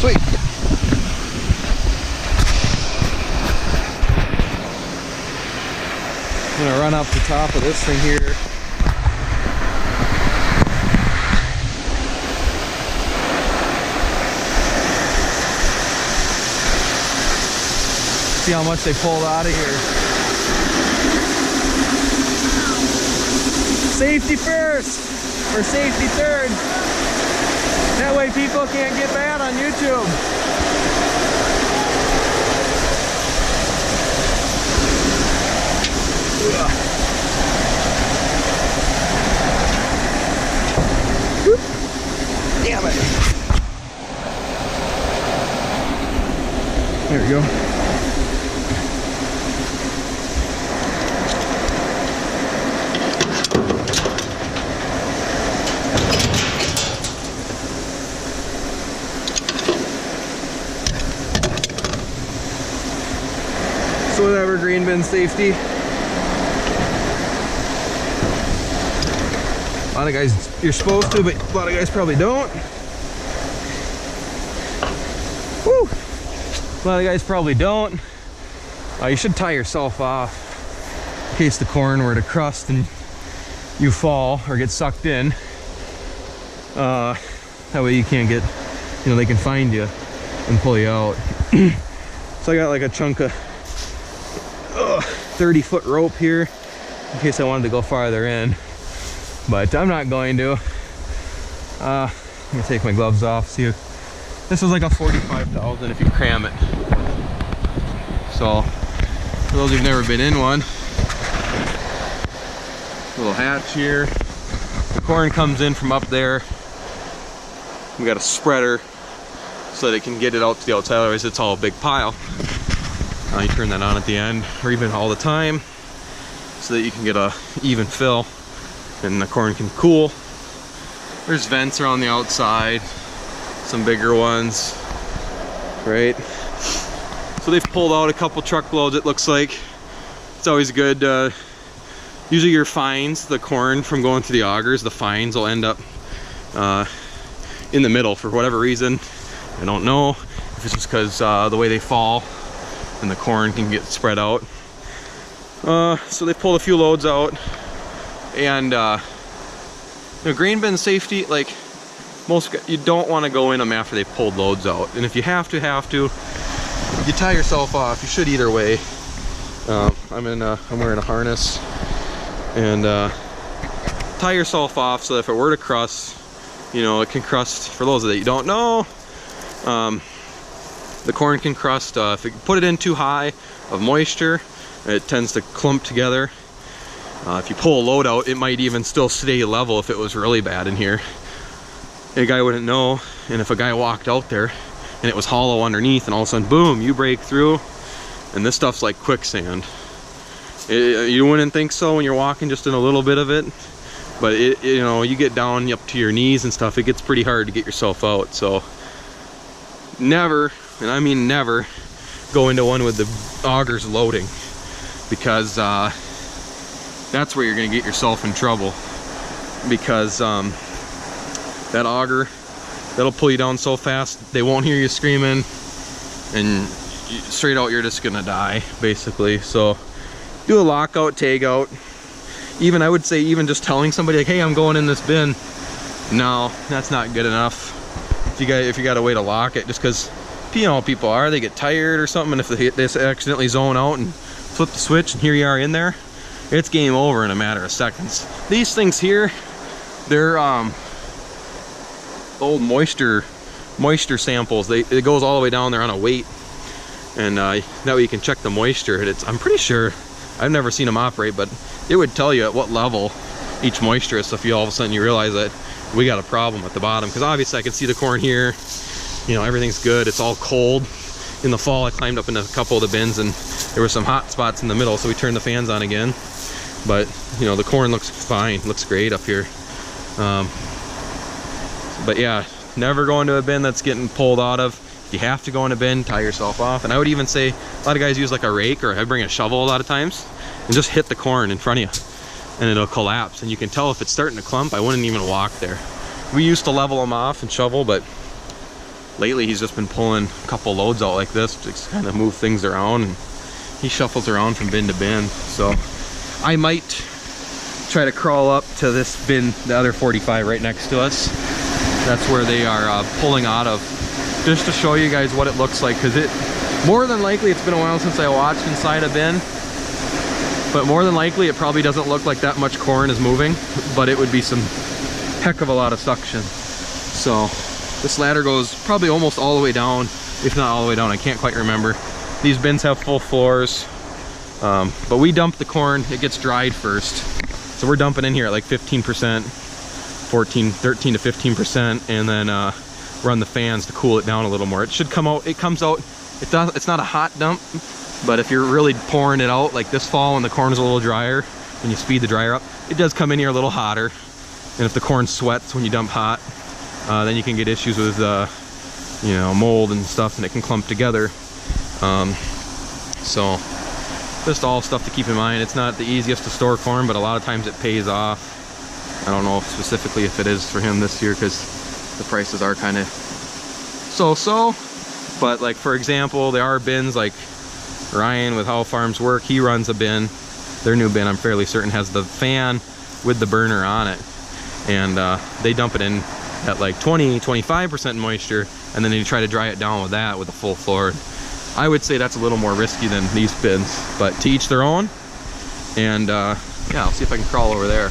Sweet. I'm gonna run up the top of this thing here. See how much they pulled out of here. Safety first, or safety third. That way people can't get mad on YouTube. Damn it. There we go. So whatever, green bin safety. A lot of guys, you're supposed to, but a lot of guys probably don't. Woo! A lot of guys probably don't. You should tie yourself off in case the corn were to crust and you fall or get sucked in. That way you can't get, you know, they can find you and pull you out. So I got like a chunk of 30-foot rope here in case I wanted to go farther in, but I'm not going to. I'm gonna take my gloves off. See, this was like a 45,000 if you cram it. So for those who've never been in one, little hatch here. The corn comes in from up there. We got a spreader so that it can get it out to the outside, otherwise it's all a big pile. You turn that on at the end, or even all the time, so that you can get a even fill and the corn can cool. There's vents around the outside, some bigger ones, right? So they've pulled out a couple truckloads, it looks like. It's always good. Usually your fines, the corn from going through the augers, the fines will end up in the middle for whatever reason. I don't know if it's just because the way they fall and the corn can get spread out. So they pulled a few loads out, and you know, grain bin safety, like you don't want to go in them after they pulled loads out, and if you have to, you tie yourself off. You should either way. I'm wearing a harness, and tie yourself off so that if it were to crust, you know, it can crust. For those that you don't know, the corn can crust if you put it in too high of moisture. It tends to clump together. If you pull a load out, it might even still stay level if it was really bad in here. A guy wouldn't know, and if a guy walked out there and it was hollow underneath, and all of a sudden, boom, you break through, and this stuff's like quicksand. You wouldn't think so when you're walking just in a little bit of it, but you know, you get down up to your knees and stuff, it gets pretty hard to get yourself out. So never, and I mean never, go into one with the augers loading, because that's where you're going to get yourself in trouble, because that auger, that'll pull you down so fast they won't hear you screaming, and straight out you're just gonna die basically. So do a lockout, tag out. Even I would say, even just telling somebody like, hey, I'm going in this bin, no, that's not good enough. If you got a way to lock it, just because, you know, people are, they get tired or something, and if they accidentally zone out and flip the switch and here you are in there, it's game over in a matter of seconds. These things here, they're old moisture samples. It goes all the way down there on a weight, and that way you can check the moisture. I'm pretty sure, I've never seen them operate, but it would tell you at what level each moisture is. So if you all of a sudden you realize that we got a problem at the bottom, because obviously I can see the corn here, you know, everything's good, it's all cold. In the fall I climbed up in a couple of the bins and there were some hot spots in the middle, so we turned the fans on again. But you know, the corn looks fine, looks great up here. But yeah, never go into a bin that's getting pulled out of. If you have to go in a bin, tie yourself off. And I would even say, a lot of guys use like a rake, or I bring a shovel a lot of times, and just hit the corn in front of you and it'll collapse, and you can tell if it's starting to clump. I wouldn't even walk there. We used to level them off and shovel, but lately he's just been pulling a couple loads out like this to kind of move things around, and he shuffles around from bin to bin. So I might try to crawl up to this bin, the other 45 right next to us. That's where they are pulling out of, just to show you guys what it looks like, because it, more than likely, it's been a while since I watched inside a bin, but more than likely it probably doesn't look like that much corn is moving, but it would be some heck of a lot of suction. So this ladder goes probably almost all the way down, if not all the way down, I can't quite remember. These bins have full floors, but we dump the corn, it gets dried first. So we're dumping in here at like 15%, 13 to 15%, and then run the fans to cool it down a little more. It should come out, it comes out, it's not a hot dump, but if you're really pouring it out like this fall when the corn is a little drier, when you speed the dryer up, it does come in here a little hotter. And if the corn sweats when you dump hot, then you can get issues with you know, mold and stuff, and it can clump together. So just all stuff to keep in mind. It's not the easiest to store corn, but a lot of times it pays off. I don't know specifically if it is for him this year, because the prices are kind of so-so. But like, for example, there are bins like Ryan with How Farms Work, he runs a bin. Their new bin, I'm fairly certain, has the fan with the burner on it. And they dump it in at like 20-25% moisture, and then they try to dry it down with that with a full floor. I would say that's a little more risky than these bins, but to each their own. And yeah, I'll see if I can crawl over there.